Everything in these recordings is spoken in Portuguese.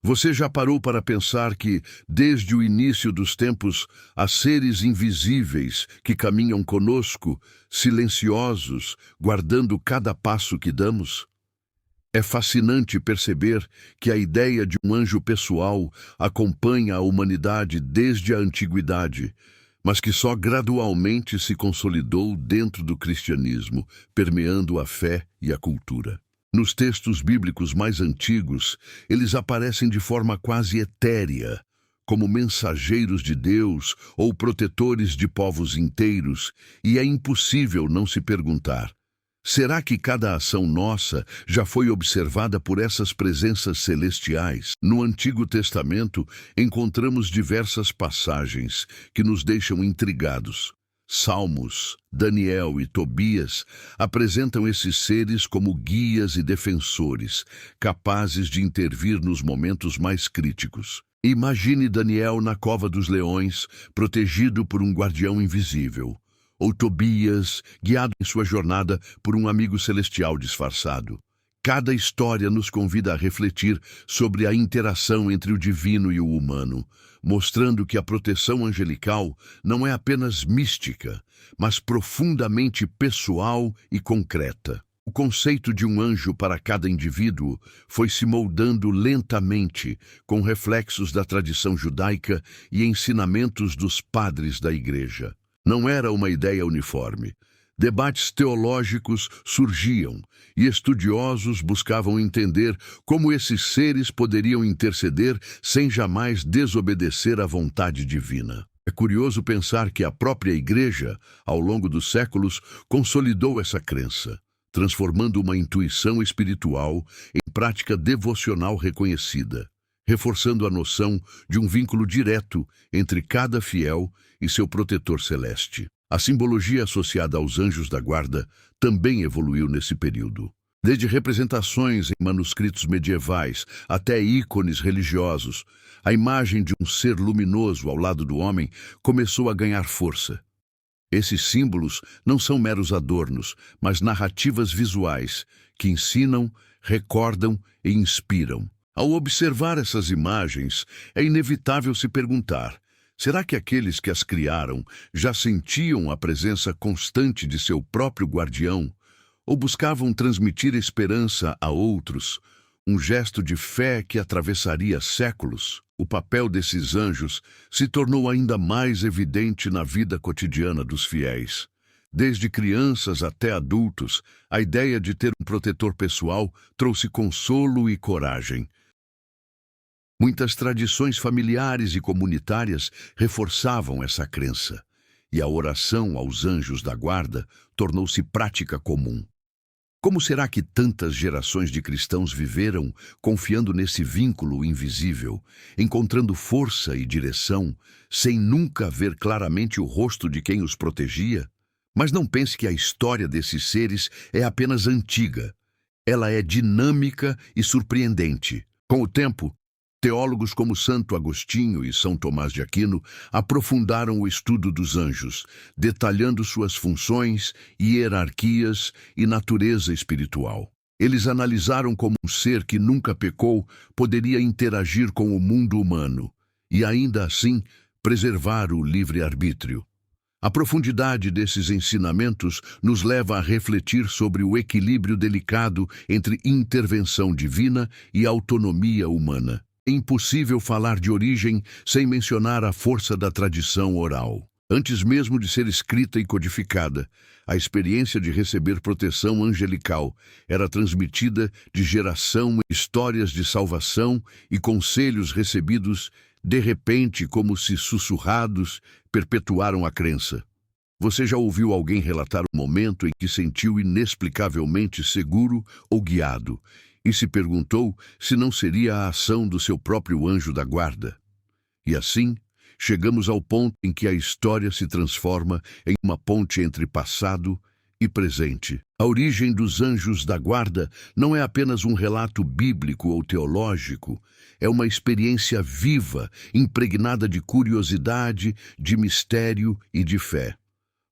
Você já parou para pensar que, desde o início dos tempos, há seres invisíveis que caminham conosco, silenciosos, guardando cada passo que damos? É fascinante perceber que a ideia de um anjo pessoal acompanha a humanidade desde a antiguidade, mas que só gradualmente se consolidou dentro do cristianismo, permeando a fé e a cultura. Nos textos bíblicos mais antigos, eles aparecem de forma quase etérea, como mensageiros de Deus ou protetores de povos inteiros, e é impossível não se perguntar: será que cada ação nossa já foi observada por essas presenças celestiais? No Antigo Testamento, encontramos diversas passagens que nos deixam intrigados. Salmos, Daniel e Tobias apresentam esses seres como guias e defensores, capazes de intervir nos momentos mais críticos. Imagine Daniel na cova dos leões, protegido por um guardião invisível, ou Tobias, guiado em sua jornada por um amigo celestial disfarçado. Cada história nos convida a refletir sobre a interação entre o divino e o humano, mostrando que a proteção angelical não é apenas mística, mas profundamente pessoal e concreta. O conceito de um anjo para cada indivíduo foi se moldando lentamente, com reflexos da tradição judaica e ensinamentos dos padres da Igreja. Não era uma ideia uniforme. Debates teológicos surgiam e estudiosos buscavam entender como esses seres poderiam interceder sem jamais desobedecer à vontade divina. É curioso pensar que a própria Igreja, ao longo dos séculos, consolidou essa crença, transformando uma intuição espiritual em prática devocional reconhecida, reforçando a noção de um vínculo direto entre cada fiel e seu protetor celeste. A simbologia associada aos anjos da guarda também evoluiu nesse período. Desde representações em manuscritos medievais até ícones religiosos, a imagem de um ser luminoso ao lado do homem começou a ganhar força. Esses símbolos não são meros adornos, mas narrativas visuais que ensinam, recordam e inspiram. Ao observar essas imagens, é inevitável se perguntar: será que aqueles que as criaram já sentiam a presença constante de seu próprio guardião ou buscavam transmitir esperança a outros, um gesto de fé que atravessaria séculos? O papel desses anjos se tornou ainda mais evidente na vida cotidiana dos fiéis. Desde crianças até adultos, a ideia de ter um protetor pessoal trouxe consolo e coragem. Muitas tradições familiares e comunitárias reforçavam essa crença, e a oração aos anjos da guarda tornou-se prática comum. Como será que tantas gerações de cristãos viveram confiando nesse vínculo invisível, encontrando força e direção, sem nunca ver claramente o rosto de quem os protegia? Mas não pense que a história desses seres é apenas antiga. Ela é dinâmica e surpreendente. Com o tempo, teólogos como Santo Agostinho e São Tomás de Aquino aprofundaram o estudo dos anjos, detalhando suas funções, hierarquias e natureza espiritual. Eles analisaram como um ser que nunca pecou poderia interagir com o mundo humano e, ainda assim, preservar o livre-arbítrio. A profundidade desses ensinamentos nos leva a refletir sobre o equilíbrio delicado entre intervenção divina e autonomia humana. É impossível falar de origem sem mencionar a força da tradição oral. Antes mesmo de ser escrita e codificada, a experiência de receber proteção angelical era transmitida de geração em histórias de salvação e conselhos recebidos de repente, como se sussurrados, perpetuaram a crença. Você já ouviu alguém relatar um momento em que sentiu inexplicavelmente seguro ou guiado e se perguntou se não seria a ação do seu próprio anjo da guarda? E assim, chegamos ao ponto em que a história se transforma em uma ponte entre passado e presente. A origem dos anjos da guarda não é apenas um relato bíblico ou teológico, é uma experiência viva, impregnada de curiosidade, de mistério e de fé.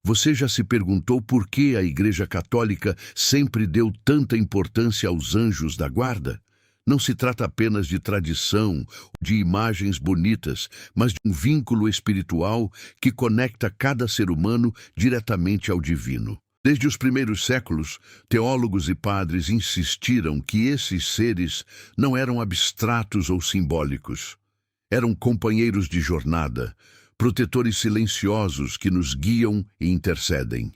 Você já se perguntou por que a Igreja Católica sempre deu tanta importância aos anjos da guarda? Não se trata apenas de tradição, de imagens bonitas, mas de um vínculo espiritual que conecta cada ser humano diretamente ao divino. Desde os primeiros séculos, teólogos e padres insistiram que esses seres não eram abstratos ou simbólicos. Eram companheiros de jornada, protetores silenciosos que nos guiam e intercedem.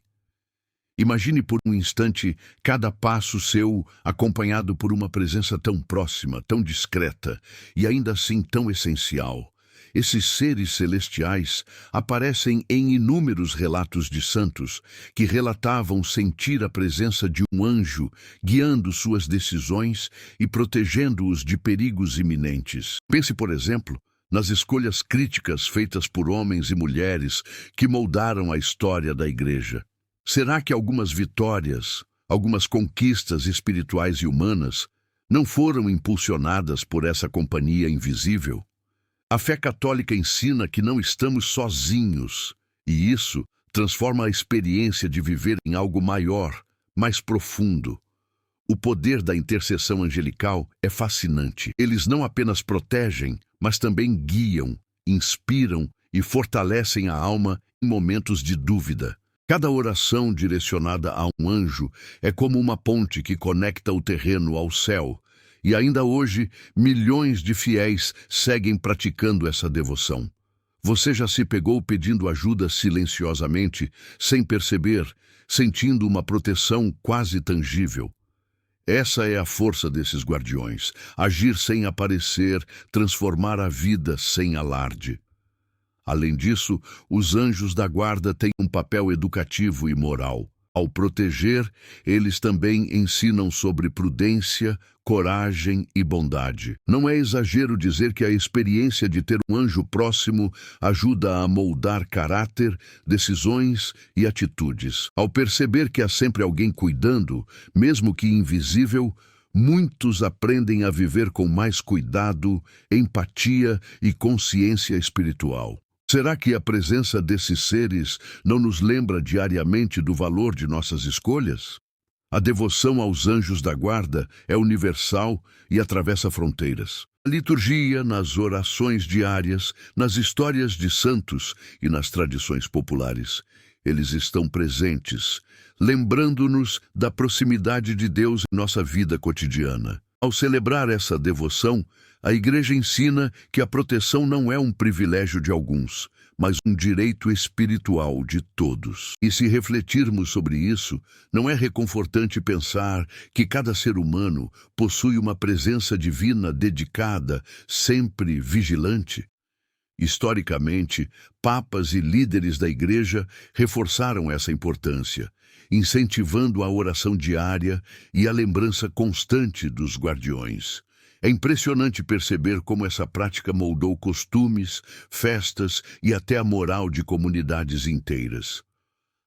Imagine por um instante cada passo seu acompanhado por uma presença tão próxima, tão discreta e ainda assim tão essencial. Esses seres celestiais aparecem em inúmeros relatos de santos que relatavam sentir a presença de um anjo guiando suas decisões e protegendo-os de perigos iminentes. Pense, por exemplo, nas escolhas críticas feitas por homens e mulheres que moldaram a história da Igreja. Será que algumas vitórias, algumas conquistas espirituais e humanas não foram impulsionadas por essa companhia invisível? A fé católica ensina que não estamos sozinhos, e isso transforma a experiência de viver em algo maior, mais profundo. O poder da intercessão angelical é fascinante. Eles não apenas protegem, mas também guiam, inspiram e fortalecem a alma em momentos de dúvida. Cada oração direcionada a um anjo é como uma ponte que conecta o terreno ao céu, e ainda hoje milhões de fiéis seguem praticando essa devoção. Você já se pegou pedindo ajuda silenciosamente, sem perceber, sentindo uma proteção quase tangível? Essa é a força desses guardiões: agir sem aparecer, transformar a vida sem alarde. Além disso, os anjos da guarda têm um papel educativo e moral. Ao proteger, eles também ensinam sobre prudência, coragem e bondade. Não é exagero dizer que a experiência de ter um anjo próximo ajuda a moldar caráter, decisões e atitudes. Ao perceber que há sempre alguém cuidando, mesmo que invisível, muitos aprendem a viver com mais cuidado, empatia e consciência espiritual. Será que a presença desses seres não nos lembra diariamente do valor de nossas escolhas? A devoção aos anjos da guarda é universal e atravessa fronteiras. Na liturgia, nas orações diárias, nas histórias de santos e nas tradições populares, eles estão presentes, lembrando-nos da proximidade de Deus em nossa vida cotidiana. Ao celebrar essa devoção, a Igreja ensina que a proteção não é um privilégio de alguns, mas um direito espiritual de todos. E se refletirmos sobre isso, não é reconfortante pensar que cada ser humano possui uma presença divina dedicada, sempre vigilante? Historicamente, papas e líderes da Igreja reforçaram essa importância, incentivando a oração diária e a lembrança constante dos guardiões. É impressionante perceber como essa prática moldou costumes, festas e até a moral de comunidades inteiras.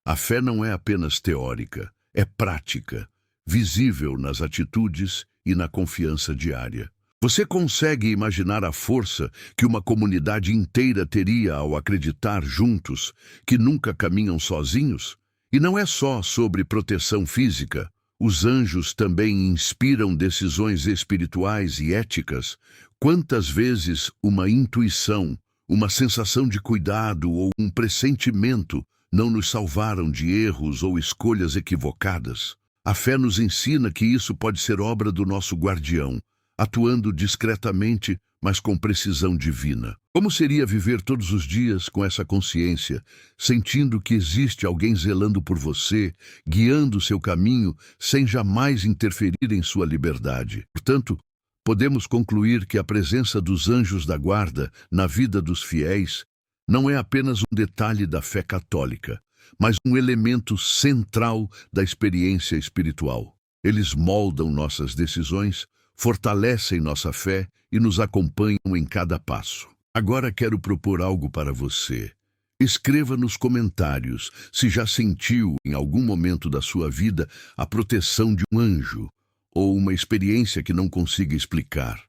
A fé não é apenas teórica, é prática, visível nas atitudes e na confiança diária. Você consegue imaginar a força que uma comunidade inteira teria ao acreditar juntos que nunca caminham sozinhos? E não é só sobre proteção física. Os anjos também inspiram decisões espirituais e éticas. Quantas vezes uma intuição, uma sensação de cuidado ou um pressentimento não nos salvaram de erros ou escolhas equivocadas? A fé nos ensina que isso pode ser obra do nosso guardião, atuando discretamente, mas com precisão divina. Como seria viver todos os dias com essa consciência, sentindo que existe alguém zelando por você, guiando seu caminho, sem jamais interferir em sua liberdade? Portanto, podemos concluir que a presença dos anjos da guarda na vida dos fiéis não é apenas um detalhe da fé católica, mas um elemento central da experiência espiritual. Eles moldam nossas decisões, fortalecem nossa fé e nos acompanham em cada passo. Agora quero propor algo para você. Escreva nos comentários se já sentiu em algum momento da sua vida a proteção de um anjo ou uma experiência que não consiga explicar.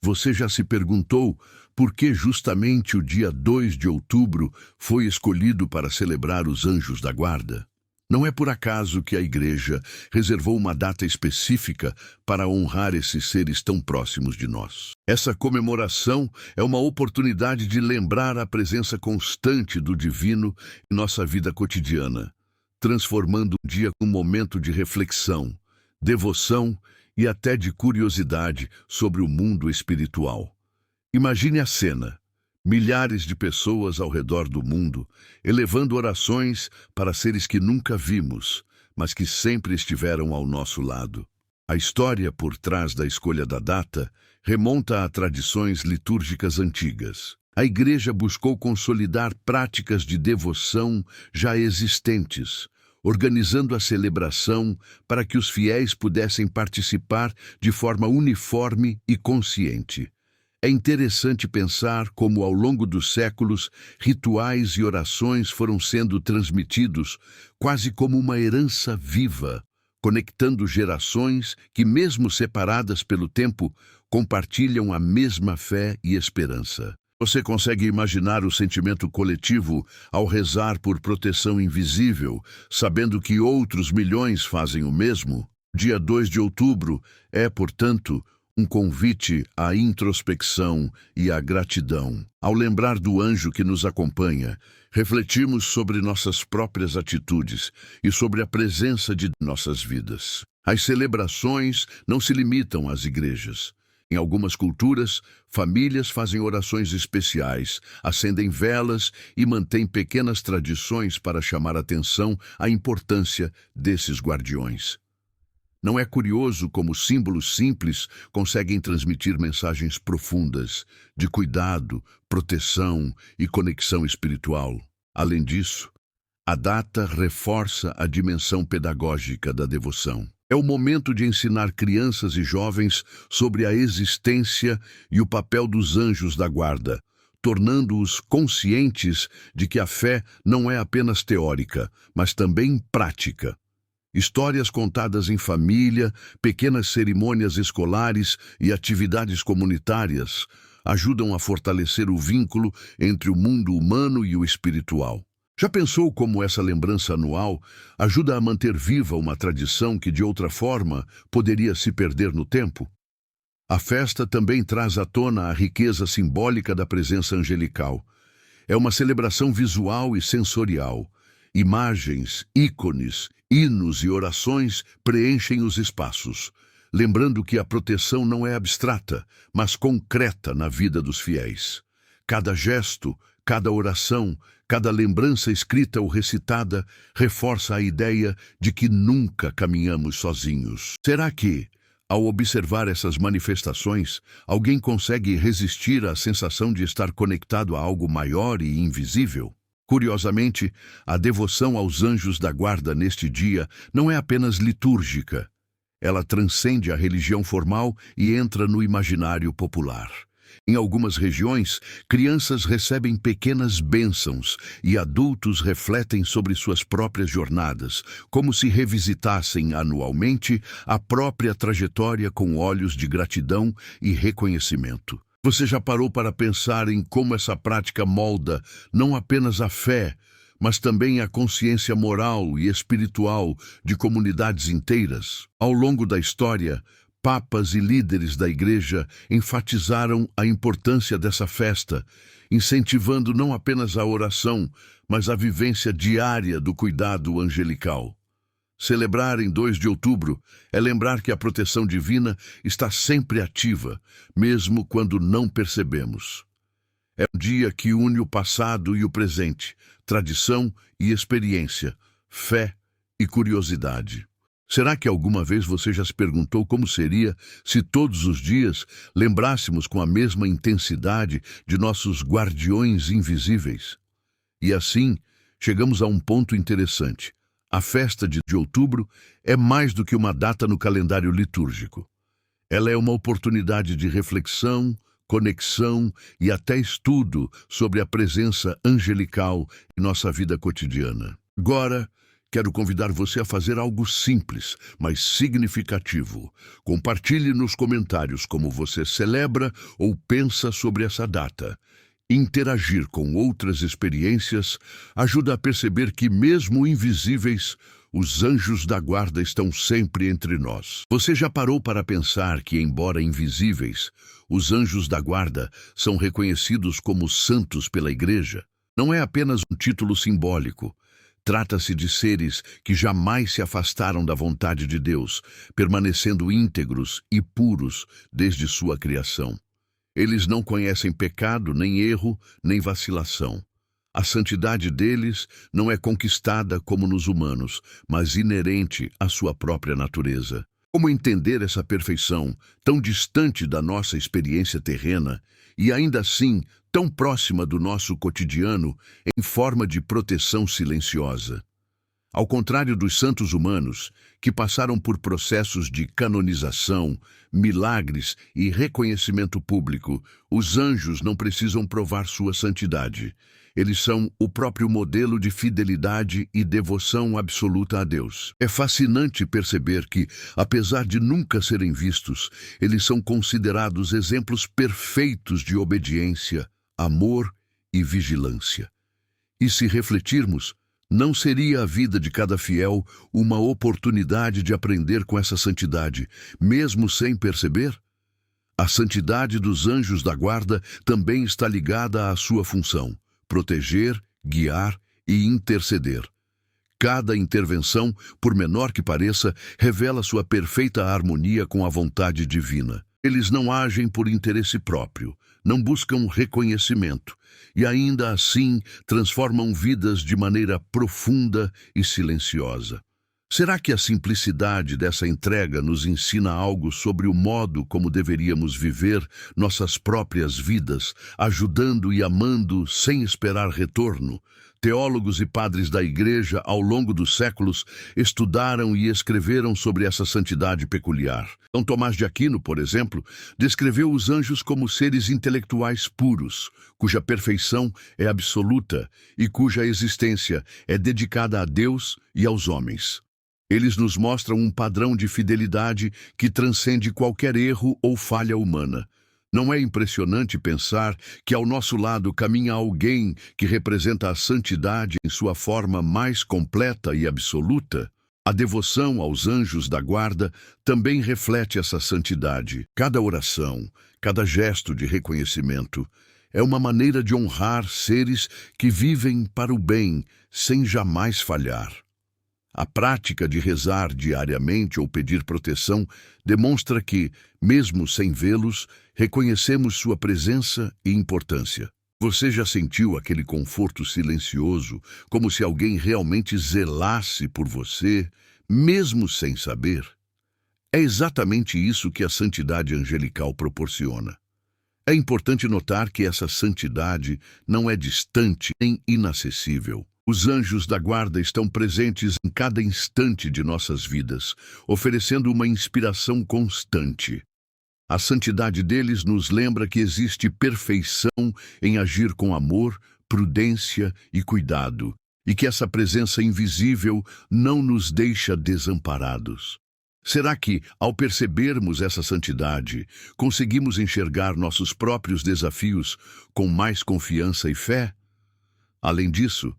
Você já se perguntou por que justamente o dia 2 de outubro foi escolhido para celebrar os anjos da guarda? Não é por acaso que a Igreja reservou uma data específica para honrar esses seres tão próximos de nós. Essa comemoração é uma oportunidade de lembrar a presença constante do Divino em nossa vida cotidiana, transformando um dia em um momento de reflexão, devoção e até de curiosidade sobre o mundo espiritual. Imagine a cena. Milhares de pessoas ao redor do mundo, elevando orações para seres que nunca vimos, mas que sempre estiveram ao nosso lado. A história por trás da escolha da data remonta a tradições litúrgicas antigas. A Igreja buscou consolidar práticas de devoção já existentes, organizando a celebração para que os fiéis pudessem participar de forma uniforme e consciente. É interessante pensar como, ao longo dos séculos, rituais e orações foram sendo transmitidos quase como uma herança viva, conectando gerações que, mesmo separadas pelo tempo, compartilham a mesma fé e esperança. Você consegue imaginar o sentimento coletivo ao rezar por proteção invisível, sabendo que outros milhões fazem o mesmo? Dia 2 de outubro é, portanto, um convite à introspecção e à gratidão. Ao lembrar do anjo que nos acompanha, refletimos sobre nossas próprias atitudes e sobre a presença de nossas vidas. As celebrações não se limitam às igrejas. Em algumas culturas, famílias fazem orações especiais, acendem velas e mantêm pequenas tradições para chamar atenção à importância desses guardiões. Não é curioso como símbolos simples conseguem transmitir mensagens profundas de cuidado, proteção e conexão espiritual? Além disso, a data reforça a dimensão pedagógica da devoção. É o momento de ensinar crianças e jovens sobre a existência e o papel dos anjos da guarda, tornando-os conscientes de que a fé não é apenas teórica, mas também prática. Histórias contadas em família, pequenas cerimônias escolares e atividades comunitárias ajudam a fortalecer o vínculo entre o mundo humano e o espiritual. Já pensou como essa lembrança anual ajuda a manter viva uma tradição que, de outra forma, poderia se perder no tempo? A festa também traz à tona a riqueza simbólica da presença angelical. É uma celebração visual e sensorial. Imagens, ícones, hinos e orações preenchem os espaços, lembrando que a proteção não é abstrata, mas concreta na vida dos fiéis. Cada gesto, cada oração, cada lembrança escrita ou recitada reforça a ideia de que nunca caminhamos sozinhos. Será que, ao observar essas manifestações, alguém consegue resistir à sensação de estar conectado a algo maior e invisível? Curiosamente, a devoção aos anjos da guarda neste dia não é apenas litúrgica. Ela transcende a religião formal e entra no imaginário popular. Em algumas regiões, crianças recebem pequenas bênçãos e adultos refletem sobre suas próprias jornadas, como se revisitassem anualmente a própria trajetória com olhos de gratidão e reconhecimento. Você já parou para pensar em como essa prática molda não apenas a fé, mas também a consciência moral e espiritual de comunidades inteiras? Ao longo da história, papas e líderes da Igreja enfatizaram a importância dessa festa, incentivando não apenas a oração, mas a vivência diária do cuidado angelical. Celebrar em 2 de outubro é lembrar que a proteção divina está sempre ativa, mesmo quando não percebemos. É um dia que une o passado e o presente, tradição e experiência, fé e curiosidade. Será que alguma vez você já se perguntou como seria se todos os dias lembrássemos com a mesma intensidade de nossos guardiões invisíveis? E assim, chegamos a um ponto interessante. A festa de outubro é mais do que uma data no calendário litúrgico. Ela é uma oportunidade de reflexão, conexão e até estudo sobre a presença angelical em nossa vida cotidiana. Agora, quero convidar você a fazer algo simples, mas significativo. Compartilhe nos comentários como você celebra ou pensa sobre essa data. Interagir com outras experiências ajuda a perceber que, mesmo invisíveis, Os anjos da guarda estão sempre entre nós. Você já parou para pensar que, embora invisíveis, os anjos da guarda são reconhecidos como santos pela Igreja? Não é apenas um título simbólico. Trata-se de seres que jamais se afastaram da vontade de Deus, permanecendo íntegros e puros desde sua criação. Eles não conhecem pecado, nem erro, nem vacilação. A santidade deles não é conquistada como nos humanos, mas inerente à sua própria natureza. Como entender essa perfeição, tão distante da nossa experiência terrena, e ainda assim tão próxima do nosso cotidiano, em forma de proteção silenciosa? Ao contrário dos santos humanos, que passaram por processos de canonização, milagres e reconhecimento público, os anjos não precisam provar sua santidade. Eles são o próprio modelo de fidelidade e devoção absoluta a Deus. É fascinante perceber que, apesar de nunca serem vistos, eles são considerados exemplos perfeitos de obediência, amor e vigilância. E se refletirmos, não seria a vida de cada fiel uma oportunidade de aprender com essa santidade, mesmo sem perceber? A santidade dos anjos da guarda também está ligada à sua função: proteger, guiar e interceder. Cada intervenção, por menor que pareça, revela sua perfeita harmonia com a vontade divina. Eles não agem por interesse próprio, não buscam reconhecimento e ainda assim transformam vidas de maneira profunda e silenciosa. Será que a simplicidade dessa entrega nos ensina algo sobre o modo como deveríamos viver nossas próprias vidas, ajudando e amando sem esperar retorno? Teólogos e padres da Igreja, ao longo dos séculos, estudaram e escreveram sobre essa santidade peculiar. São Tomás de Aquino, por exemplo, descreveu os anjos como seres intelectuais puros, cuja perfeição é absoluta e cuja existência é dedicada a Deus e aos homens. Eles nos mostram um padrão de fidelidade que transcende qualquer erro ou falha humana. Não é impressionante pensar que ao nosso lado caminha alguém que representa a santidade em sua forma mais completa e absoluta? A devoção aos anjos da guarda também reflete essa santidade. Cada oração, cada gesto de reconhecimento é uma maneira de honrar seres que vivem para o bem sem jamais falhar. A prática de rezar diariamente ou pedir proteção demonstra que, mesmo sem vê-los, reconhecemos sua presença e importância. Você já sentiu aquele conforto silencioso, como se alguém realmente zelasse por você, mesmo sem saber? É exatamente isso que a santidade angelical proporciona. É importante notar que essa santidade não é distante nem inacessível. Os anjos da guarda estão presentes em cada instante de nossas vidas, oferecendo uma inspiração constante. A santidade deles nos lembra que existe perfeição em agir com amor, prudência e cuidado, e que essa presença invisível não nos deixa desamparados. Será que, ao percebermos essa santidade, conseguimos enxergar nossos próprios desafios com mais confiança e fé? Além disso,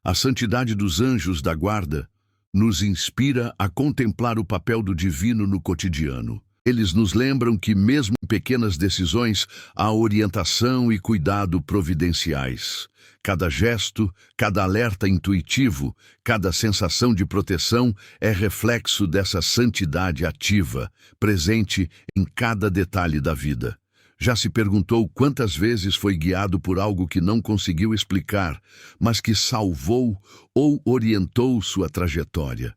a santidade dos anjos da guarda nos inspira a contemplar o papel do divino no cotidiano. Eles nos lembram que, mesmo em pequenas decisões, há orientação e cuidado providenciais. Cada gesto, cada alerta intuitivo, cada sensação de proteção é reflexo dessa santidade ativa, presente em cada detalhe da vida. Já se perguntou quantas vezes foi guiado por algo que não conseguiu explicar, mas que salvou ou orientou sua trajetória?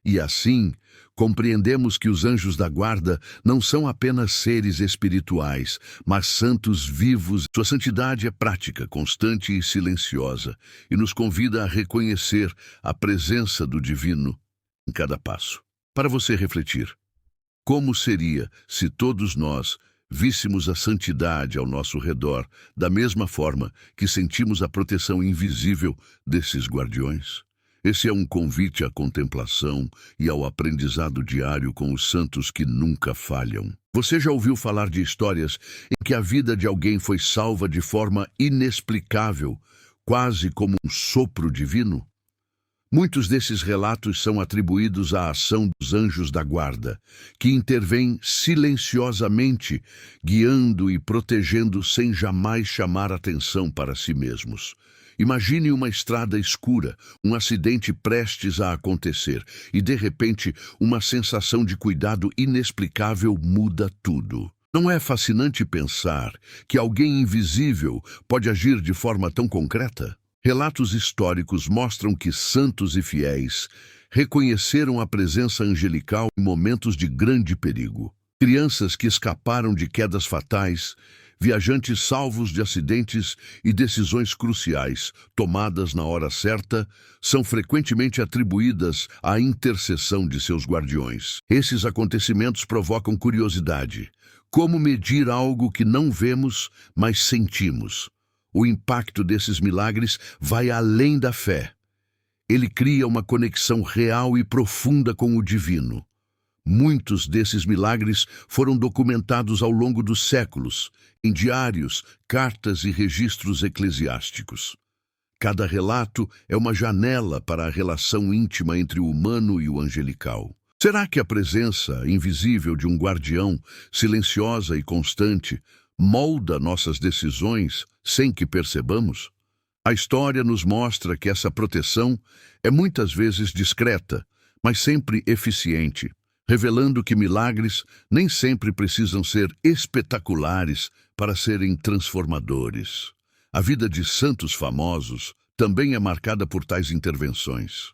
E assim, compreendemos que os anjos da guarda não são apenas seres espirituais, mas santos vivos. Sua santidade é prática, constante e silenciosa, e nos convida a reconhecer a presença do divino em cada passo. Para você refletir, como seria se todos nós víssemos a santidade ao nosso redor da mesma forma que sentimos a proteção invisível desses guardiões? Esse é um convite à contemplação e ao aprendizado diário com os santos que nunca falham. Você já ouviu falar de histórias em que a vida de alguém foi salva de forma inexplicável, quase como um sopro divino? Muitos desses relatos são atribuídos à ação dos anjos da guarda, que intervêm silenciosamente, guiando e protegendo sem jamais chamar atenção para si mesmos. Imagine uma estrada escura, um acidente prestes a acontecer, e de repente uma sensação de cuidado inexplicável muda tudo. Não é fascinante pensar que alguém invisível pode agir de forma tão concreta? Relatos históricos mostram que santos e fiéis reconheceram a presença angelical em momentos de grande perigo. Crianças que escaparam de quedas fatais, viajantes salvos de acidentes e decisões cruciais tomadas na hora certa são frequentemente atribuídas à intercessão de seus guardiões. Esses acontecimentos provocam curiosidade. Como medir algo que não vemos, mas sentimos? O impacto desses milagres vai além da fé. Ele cria uma conexão real e profunda com o divino. Muitos desses milagres foram documentados ao longo dos séculos, em diários, cartas e registros eclesiásticos. Cada relato é uma janela para a relação íntima entre o humano e o angelical. Será que a presença invisível de um guardião, silenciosa e constante, molda nossas decisões sem que percebamos? A história nos mostra que essa proteção é muitas vezes discreta, mas sempre eficiente, revelando que milagres nem sempre precisam ser espetaculares para serem transformadores. A vida de santos famosos também é marcada por tais intervenções.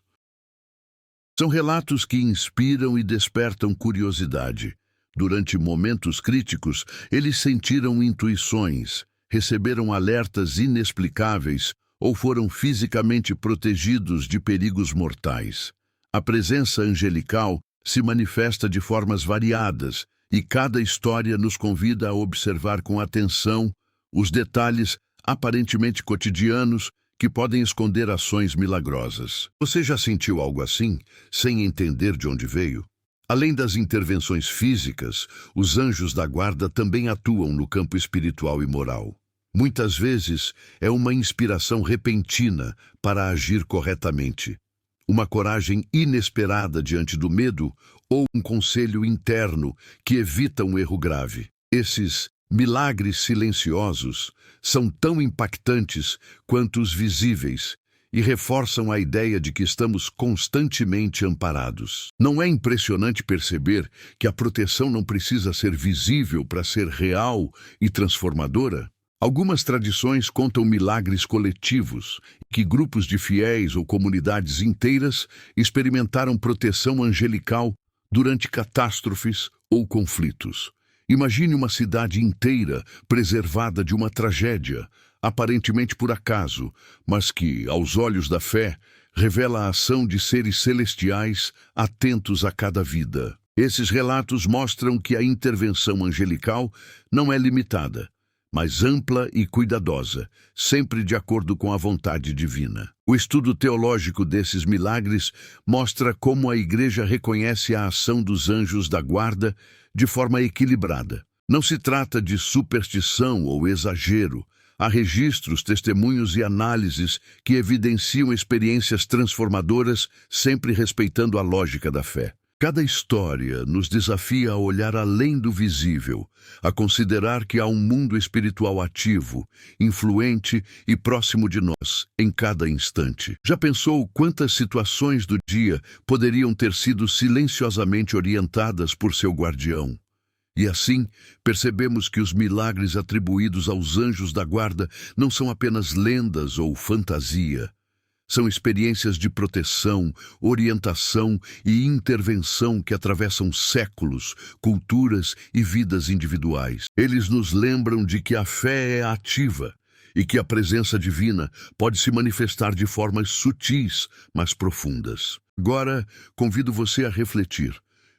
São relatos que inspiram e despertam curiosidade. Durante momentos críticos, eles sentiram intuições, receberam alertas inexplicáveis ou foram fisicamente protegidos de perigos mortais. A presença angelical se manifesta de formas variadas e cada história nos convida a observar com atenção os detalhes aparentemente cotidianos que podem esconder ações milagrosas. Você já sentiu algo assim, sem entender de onde veio? Além das intervenções físicas, os anjos da guarda também atuam no campo espiritual e moral. Muitas vezes é uma inspiração repentina para agir corretamente, uma coragem inesperada diante do medo ou um conselho interno que evita um erro grave. Esses milagres silenciosos são tão impactantes quanto os visíveis e reforçam a ideia de que estamos constantemente amparados. Não é impressionante perceber que a proteção não precisa ser visível para ser real e transformadora? Algumas tradições contam milagres coletivos, que grupos de fiéis ou comunidades inteiras experimentaram proteção angelical durante catástrofes ou conflitos. Imagine uma cidade inteira preservada de uma tragédia, aparentemente por acaso, mas que, aos olhos da fé, revela a ação de seres celestiais atentos a cada vida. Esses relatos mostram que a intervenção angelical não é limitada, mas ampla e cuidadosa, sempre de acordo com a vontade divina. O estudo teológico desses milagres mostra como a Igreja reconhece a ação dos anjos da guarda de forma equilibrada. Não se trata de superstição ou exagero. Há registros, testemunhos e análises que evidenciam experiências transformadoras, sempre respeitando a lógica da fé. Cada história nos desafia a olhar além do visível, a considerar que há um mundo espiritual ativo, influente e próximo de nós, em cada instante. Já pensou quantas situações do dia poderiam ter sido silenciosamente orientadas por seu guardião? E assim, percebemos que os milagres atribuídos aos anjos da guarda não são apenas lendas ou fantasia. São experiências de proteção, orientação e intervenção que atravessam séculos, culturas e vidas individuais. Eles nos lembram de que a fé é ativa e que a presença divina pode se manifestar de formas sutis, mas profundas. Agora, convido você a refletir.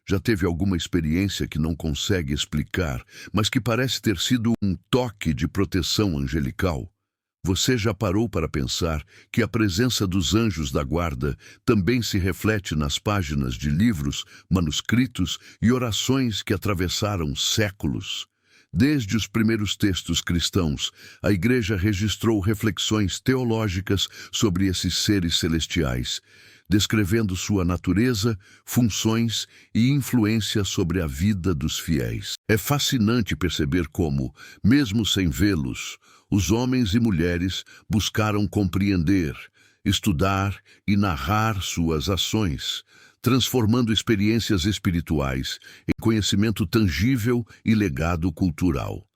Já teve alguma experiência que não consegue explicar, mas que parece ter sido um toque de proteção angelical? Você já parou para pensar que a presença dos anjos da guarda também se reflete nas páginas de livros, manuscritos e orações que atravessaram séculos? Desde os primeiros textos cristãos, a Igreja registrou reflexões teológicas sobre esses seres celestiais, descrevendo sua natureza, funções e influência sobre a vida dos fiéis. É fascinante perceber como, mesmo sem vê-los, os homens e mulheres buscaram compreender, estudar e narrar suas ações, transformando experiências espirituais em conhecimento tangível e legado cultural.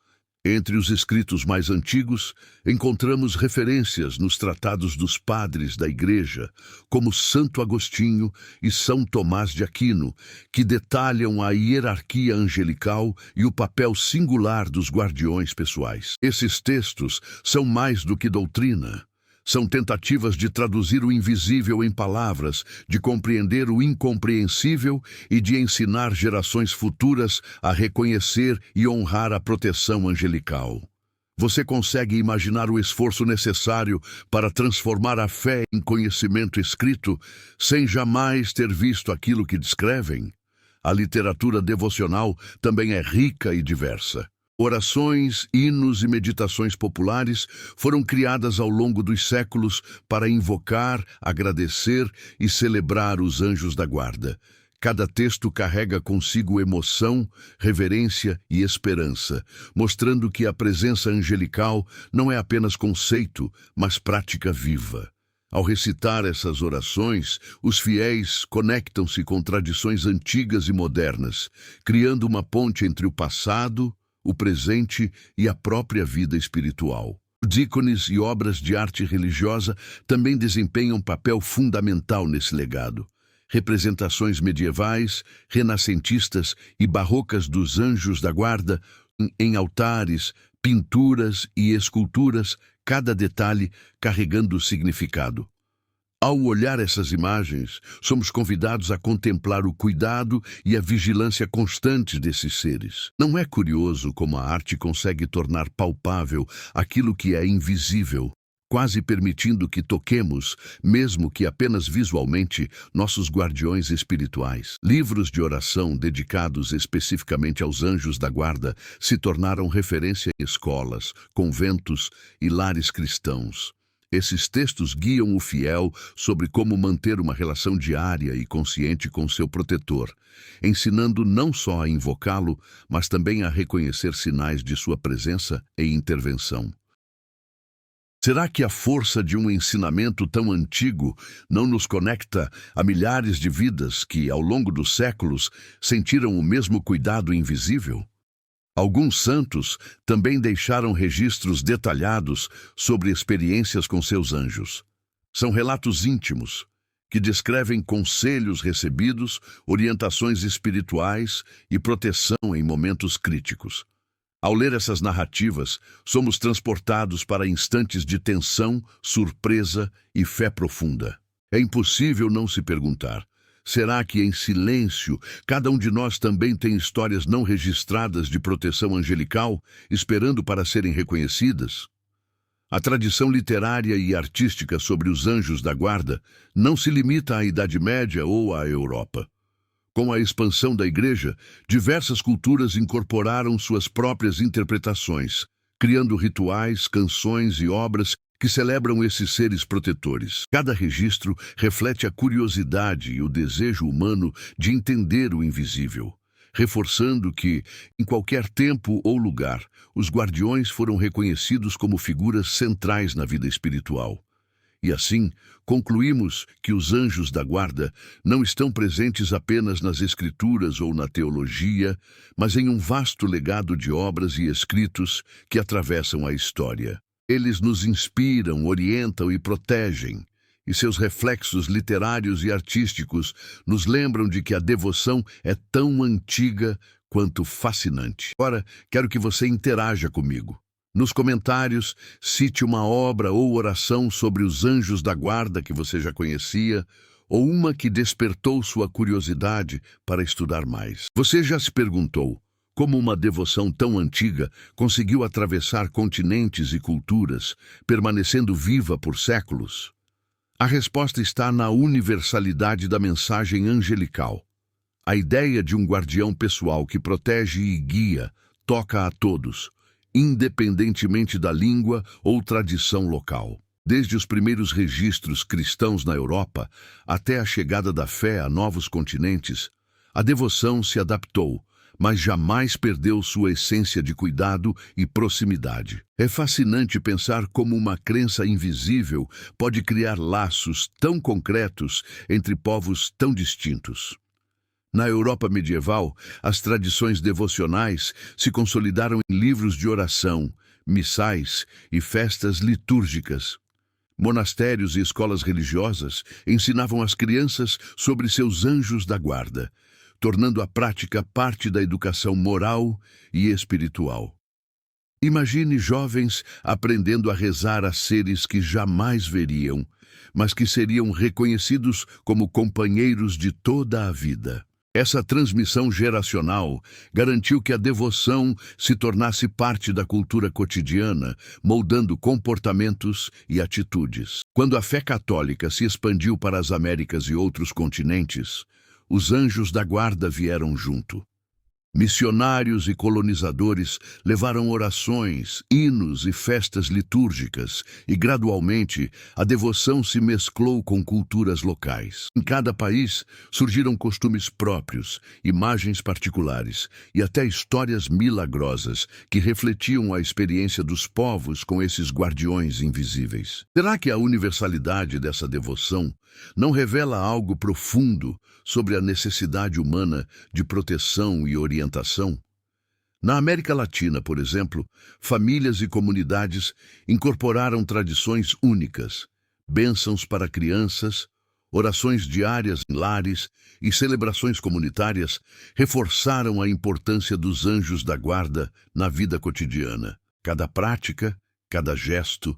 Entre os escritos mais antigos, encontramos referências nos tratados dos padres da Igreja, como Santo Agostinho e São Tomás de Aquino, que detalham a hierarquia angelical e o papel singular dos guardiões pessoais. Esses textos são mais do que doutrina. São tentativas de traduzir o invisível em palavras, de compreender o incompreensível e de ensinar gerações futuras a reconhecer e honrar a proteção angelical. Você consegue imaginar o esforço necessário para transformar a fé em conhecimento escrito, sem jamais ter visto aquilo que descrevem? A literatura devocional também é rica e diversa. Orações, hinos e meditações populares foram criadas ao longo dos séculos para invocar, agradecer e celebrar os anjos da guarda. Cada texto carrega consigo emoção, reverência e esperança, mostrando que a presença angelical não é apenas conceito, mas prática viva. Ao recitar essas orações, os fiéis conectam-se com tradições antigas e modernas, criando uma ponte entre o passado, o presente e a própria vida espiritual. Os ícones e obras de arte religiosa também desempenham um papel fundamental nesse legado. Representações medievais, renascentistas e barrocas dos anjos da guarda, em altares, pinturas e esculturas, cada detalhe carregando significado. Ao olhar essas imagens, somos convidados a contemplar o cuidado e a vigilância constantes desses seres. Não é curioso como a arte consegue tornar palpável aquilo que é invisível, quase permitindo que toquemos, mesmo que apenas visualmente, nossos guardiões espirituais. Livros de oração dedicados especificamente aos anjos da guarda se tornaram referência em escolas, conventos e lares cristãos. Esses textos guiam o fiel sobre como manter uma relação diária e consciente com seu protetor, ensinando não só a invocá-lo, mas também a reconhecer sinais de sua presença e intervenção. Será que a força de um ensinamento tão antigo não nos conecta a milhares de vidas que, ao longo dos séculos, sentiram o mesmo cuidado invisível? Alguns santos também deixaram registros detalhados sobre experiências com seus anjos. São relatos íntimos, que descrevem conselhos recebidos, orientações espirituais e proteção em momentos críticos. Ao ler essas narrativas, somos transportados para instantes de tensão, surpresa e fé profunda. É impossível não se perguntar: será que em silêncio cada um de nós também tem histórias não registradas de proteção angelical, esperando para serem reconhecidas? A tradição literária e artística sobre os anjos da guarda não se limita à Idade Média ou à Europa. Com a expansão da Igreja, diversas culturas incorporaram suas próprias interpretações, criando rituais, canções e obras que celebram esses seres protetores. Cada registro reflete a curiosidade e o desejo humano de entender o invisível, reforçando que, em qualquer tempo ou lugar, os guardiões foram reconhecidos como figuras centrais na vida espiritual. E assim, concluímos que os anjos da guarda não estão presentes apenas nas escrituras ou na teologia, mas em um vasto legado de obras e escritos que atravessam a história. Eles nos inspiram, orientam e protegem, e seus reflexos literários e artísticos nos lembram de que a devoção é tão antiga quanto fascinante. Agora, quero que você interaja comigo. Nos comentários, cite uma obra ou oração sobre os anjos da guarda que você já conhecia, ou uma que despertou sua curiosidade para estudar mais. Você já se perguntou como uma devoção tão antiga conseguiu atravessar continentes e culturas, permanecendo viva por séculos? A resposta está na universalidade da mensagem angelical. A ideia de um guardião pessoal que protege e guia toca a todos, independentemente da língua ou tradição local. Desde os primeiros registros cristãos na Europa até a chegada da fé a novos continentes, a devoção se adaptou, mas jamais perdeu sua essência de cuidado e proximidade. É fascinante pensar como uma crença invisível pode criar laços tão concretos entre povos tão distintos. Na Europa medieval, as tradições devocionais se consolidaram em livros de oração, missais e festas litúrgicas. Monastérios e escolas religiosas ensinavam as crianças sobre seus anjos da guarda, tornando a prática parte da educação moral e espiritual. Imagine jovens aprendendo a rezar a seres que jamais veriam, mas que seriam reconhecidos como companheiros de toda a vida. Essa transmissão geracional garantiu que a devoção se tornasse parte da cultura cotidiana, moldando comportamentos e atitudes. Quando a fé católica se expandiu para as Américas e outros continentes, os anjos da guarda vieram junto. Missionários e colonizadores levaram orações, hinos e festas litúrgicas, e gradualmente a devoção se mesclou com culturas locais. Em cada país surgiram costumes próprios, imagens particulares e até histórias milagrosas que refletiam a experiência dos povos com esses guardiões invisíveis. Será que a universalidade dessa devoção não revela algo profundo sobre a necessidade humana de proteção e orientação? Na América Latina, por exemplo, famílias e comunidades incorporaram tradições únicas, bênçãos para crianças, orações diárias em lares e celebrações comunitárias reforçaram a importância dos anjos da guarda na vida cotidiana. Cada prática, cada gesto,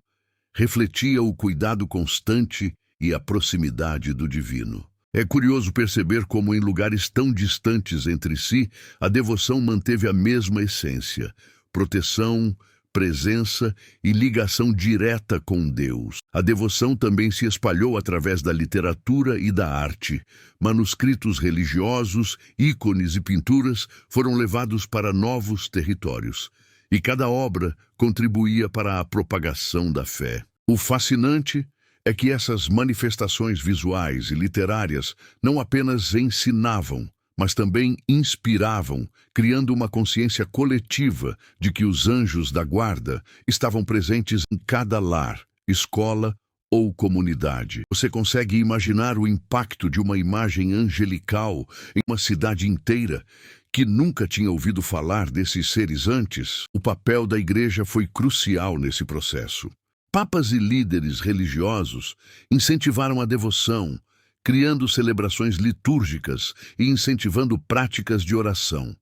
refletia o cuidado constante e a proximidade do divino. É curioso perceber como em lugares tão distantes entre si, a devoção manteve a mesma essência: proteção, presença e ligação direta com Deus. A devoção também se espalhou através da literatura e da arte. Manuscritos religiosos, ícones e pinturas foram levados para novos territórios, e cada obra contribuía para a propagação da fé. O fascinante é que essas manifestações visuais e literárias não apenas ensinavam, mas também inspiravam, criando uma consciência coletiva de que os anjos da guarda estavam presentes em cada lar, escola ou comunidade. Você consegue imaginar o impacto de uma imagem angelical em uma cidade inteira que nunca tinha ouvido falar desses seres antes? O papel da igreja foi crucial nesse processo. Papas e líderes religiosos incentivaram a devoção, criando celebrações litúrgicas e incentivando práticas de oração.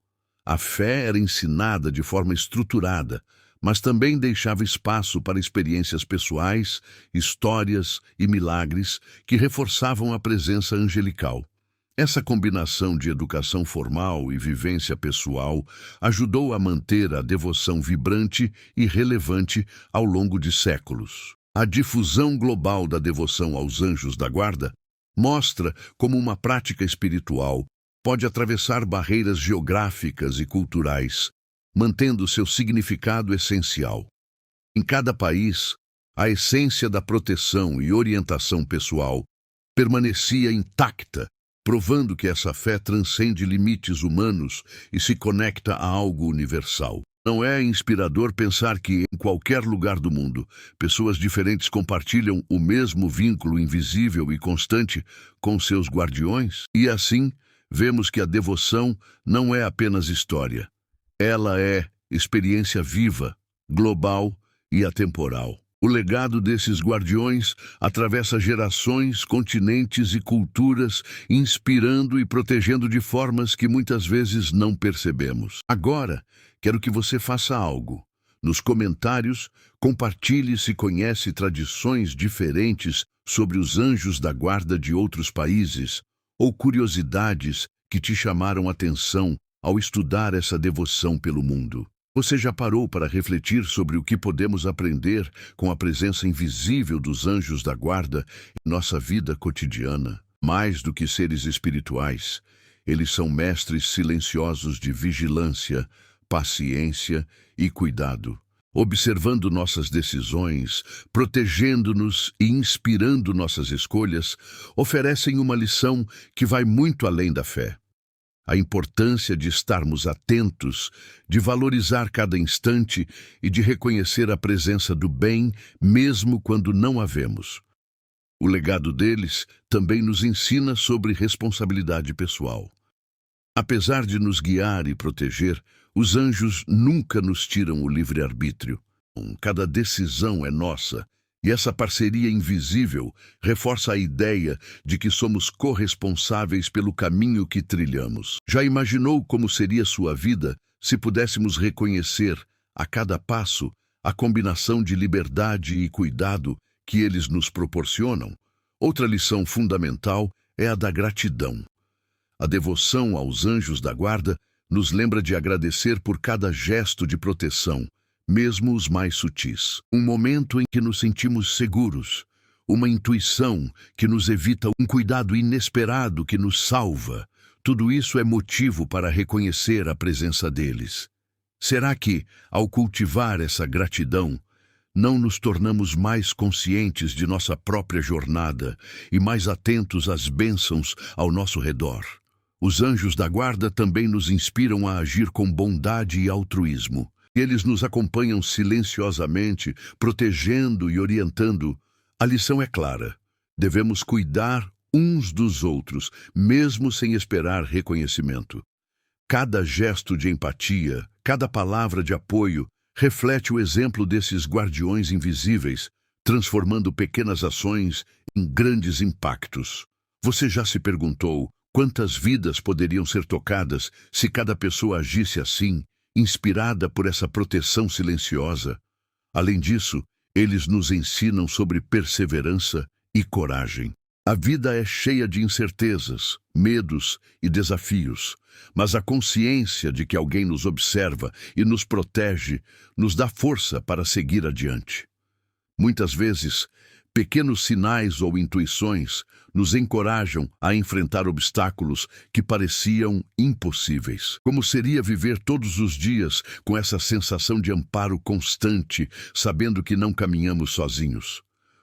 A fé era ensinada de forma estruturada, mas também deixava espaço para experiências pessoais, histórias e milagres que reforçavam a presença angelical. Essa combinação de educação formal e vivência pessoal ajudou a manter a devoção vibrante e relevante ao longo de séculos. A difusão global da devoção aos anjos da guarda mostra como uma prática espiritual pode atravessar barreiras geográficas e culturais, mantendo seu significado essencial. Em cada país, a essência da proteção e orientação pessoal permanecia intacta, provando que essa fé transcende limites humanos e se conecta a algo universal. Não é inspirador pensar que, em qualquer lugar do mundo, pessoas diferentes compartilham o mesmo vínculo invisível e constante com seus guardiões? E assim, vemos que a devoção não é apenas história. Ela é experiência viva, global e atemporal. O legado desses guardiões atravessa gerações, continentes e culturas, inspirando e protegendo de formas que muitas vezes não percebemos. Agora, quero que você faça algo. Nos comentários, compartilhe se conhece tradições diferentes sobre os anjos da guarda de outros países ou curiosidades que te chamaram a atenção ao estudar essa devoção pelo mundo. Você já parou para refletir sobre o que podemos aprender com a presença invisível dos anjos da guarda em nossa vida cotidiana? Mais do que seres espirituais, eles são mestres silenciosos de vigilância, paciência e cuidado. observando nossas decisões, protegendo-nos e inspirando nossas escolhas, oferecem uma lição que vai muito além da fé. A importância de estarmos atentos, de valorizar cada instante e de reconhecer a presença do bem, mesmo quando não a vemos. O legado deles também nos ensina sobre responsabilidade pessoal. Apesar de nos guiar e proteger, os anjos nunca nos tiram o livre-arbítrio. Cada decisão é nossa, e essa parceria invisível reforça a ideia de que somos corresponsáveis pelo caminho que trilhamos. Já imaginou como seria sua vida se pudéssemos reconhecer, a cada passo, a combinação de liberdade e cuidado que eles nos proporcionam? Outra lição fundamental é a da gratidão. A devoção aos anjos da guarda nos lembra de agradecer por cada gesto de proteção, mesmo os mais sutis. Um momento em que nos sentimos seguros, uma intuição que nos evita, um cuidado inesperado que nos salva. Tudo isso é motivo para reconhecer a presença deles. Será que, ao cultivar essa gratidão, não nos tornamos mais conscientes de nossa própria jornada e mais atentos às bênçãos ao nosso redor? Os anjos da guarda também nos inspiram a agir com bondade e altruísmo. Eles nos acompanham silenciosamente, protegendo e orientando. A lição é clara: devemos cuidar uns dos outros, mesmo sem esperar reconhecimento. Cada gesto de empatia, cada palavra de apoio, reflete o exemplo desses guardiões invisíveis, transformando pequenas ações em grandes impactos. Você já se perguntou quantas vidas poderiam ser tocadas se cada pessoa agisse assim, inspirada por essa proteção silenciosa? Além disso, eles nos ensinam sobre perseverança e coragem. A vida é cheia de incertezas, medos e desafios, mas a consciência de que alguém nos observa e nos protege nos dá força para seguir adiante. Muitas vezes, pequenos sinais ou intuições nos encorajam a enfrentar obstáculos que pareciam impossíveis. Como seria viver todos os dias com essa sensação de amparo constante, sabendo que não caminhamos sozinhos?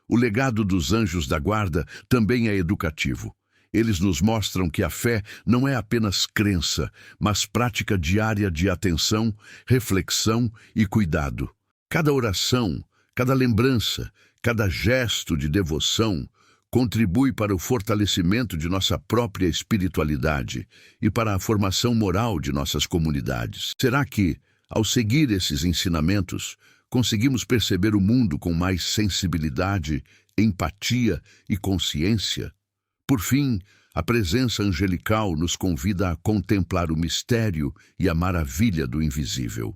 O legado dos anjos da guarda também é educativo. Eles nos mostram que a fé não é apenas crença, mas prática diária de atenção, reflexão e cuidado. Cada oração, cada lembrança, cada gesto de devoção contribui para o fortalecimento de nossa própria espiritualidade e para a formação moral de nossas comunidades. Será que, ao seguir esses ensinamentos, conseguimos perceber o mundo com mais sensibilidade, empatia e consciência? Por fim, a presença angelical nos convida a contemplar o mistério e a maravilha do invisível.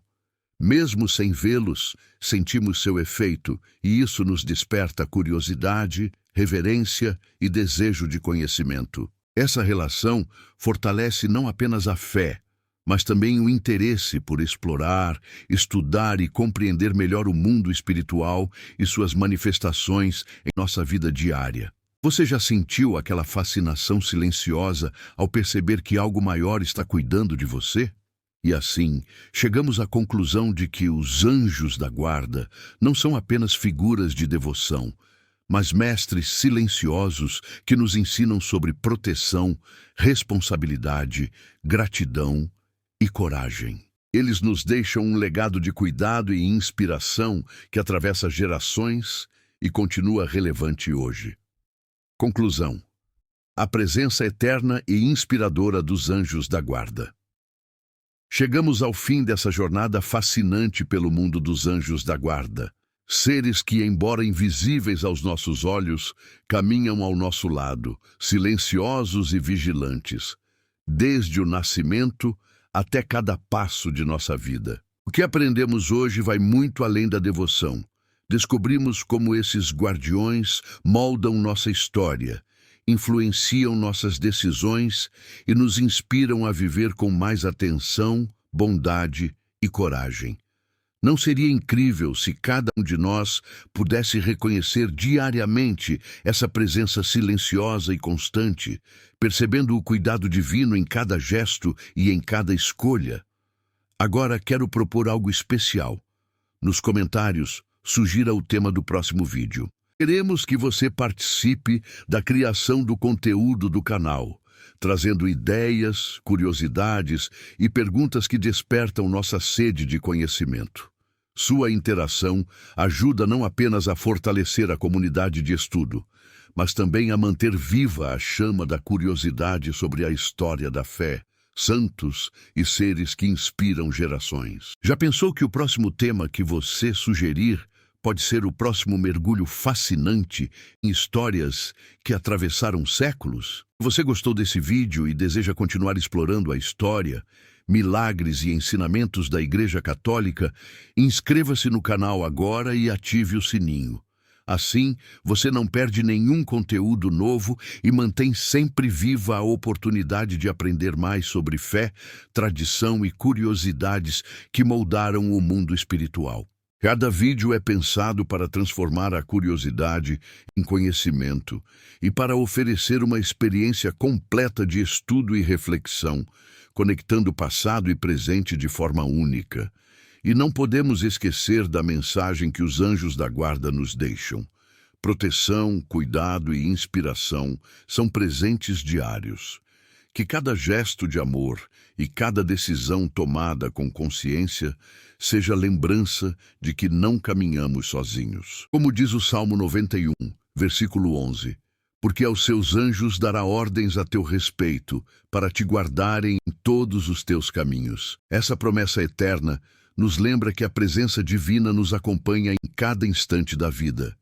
Mesmo sem vê-los, sentimos seu efeito, e isso nos desperta curiosidade, reverência e desejo de conhecimento. Essa relação fortalece não apenas a fé, mas também o interesse por explorar, estudar e compreender melhor o mundo espiritual e suas manifestações em nossa vida diária. Você já sentiu aquela fascinação silenciosa ao perceber que algo maior está cuidando de você? E assim, chegamos à conclusão de que os anjos da guarda não são apenas figuras de devoção, mas mestres silenciosos que nos ensinam sobre proteção, responsabilidade, gratidão e coragem. Eles nos deixam um legado de cuidado e inspiração que atravessa gerações e continua relevante hoje. Conclusão: a presença eterna e inspiradora dos anjos da guarda. Chegamos ao fim dessa jornada fascinante pelo mundo dos anjos da guarda. Seres que, embora invisíveis aos nossos olhos, caminham ao nosso lado, silenciosos e vigilantes, desde o nascimento até cada passo de nossa vida. O que aprendemos hoje vai muito além da devoção. Descobrimos como esses guardiões moldam nossa história, influenciam nossas decisões e nos inspiram a viver com mais atenção, bondade e coragem. Não seria incrível se cada um de nós pudesse reconhecer diariamente essa presença silenciosa e constante, percebendo o cuidado divino em cada gesto e em cada escolha? Agora quero propor algo especial. Nos comentários, sugira o tema do próximo vídeo. Queremos que você participe da criação do conteúdo do canal, trazendo ideias, curiosidades e perguntas que despertam nossa sede de conhecimento. Sua interação ajuda não apenas a fortalecer a comunidade de estudo, mas também a manter viva a chama da curiosidade sobre a história da fé, santos e seres que inspiram gerações. Já pensou que o próximo tema que você sugerir pode ser o próximo mergulho fascinante em histórias que atravessaram séculos? Se você gostou desse vídeo e deseja continuar explorando a história, milagres e ensinamentos da Igreja Católica, inscreva-se no canal agora e ative o sininho. Assim, você não perde nenhum conteúdo novo e mantém sempre viva a oportunidade de aprender mais sobre fé, tradição e curiosidades que moldaram o mundo espiritual. Cada vídeo é pensado para transformar a curiosidade em conhecimento e para oferecer uma experiência completa de estudo e reflexão, conectando passado e presente de forma única. E não podemos esquecer da mensagem que os anjos da guarda nos deixam. Proteção, cuidado e inspiração são presentes diários. Que cada gesto de amor e cada decisão tomada com consciência seja lembrança de que não caminhamos sozinhos. Como diz o Salmo 91, versículo 11, porque aos seus anjos dará ordens a teu respeito, para te guardarem em todos os teus caminhos. Essa promessa eterna nos lembra que a presença divina nos acompanha em cada instante da vida.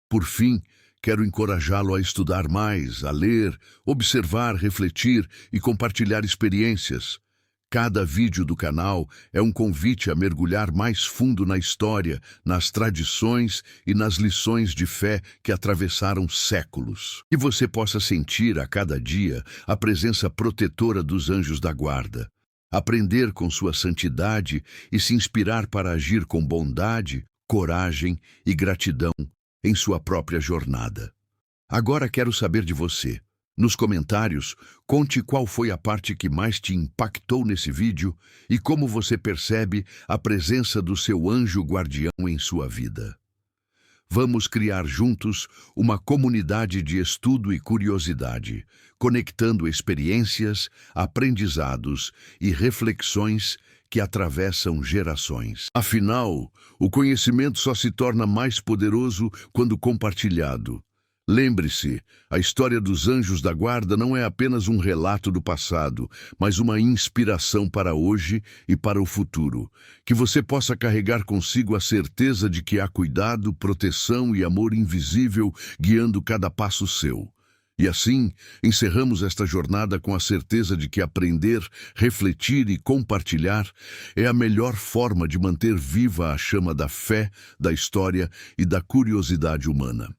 Por fim, quero encorajá-lo a estudar mais, a ler, observar, refletir e compartilhar experiências. Cada vídeo do canal é um convite a mergulhar mais fundo na história, nas tradições e nas lições de fé que atravessaram séculos. Que você possa sentir a cada dia a presença protetora dos anjos da guarda, aprender com sua santidade e se inspirar para agir com bondade, coragem e gratidão em sua própria jornada. Agora quero saber de você. Nos comentários, conte qual foi a parte que mais te impactou nesse vídeo e como você percebe a presença do seu anjo guardião em sua vida. Vamos criar juntos uma comunidade de estudo e curiosidade, conectando experiências, aprendizados e reflexões que atravessam gerações. Afinal, o conhecimento só se torna mais poderoso quando compartilhado. Lembre-se, a história dos anjos da guarda não é apenas um relato do passado, mas uma inspiração para hoje e para o futuro. Que você possa carregar consigo a certeza de que há cuidado, proteção e amor invisível guiando cada passo seu. E assim, encerramos esta jornada com a certeza de que aprender, refletir e compartilhar é a melhor forma de manter viva a chama da fé, da história e da curiosidade humana.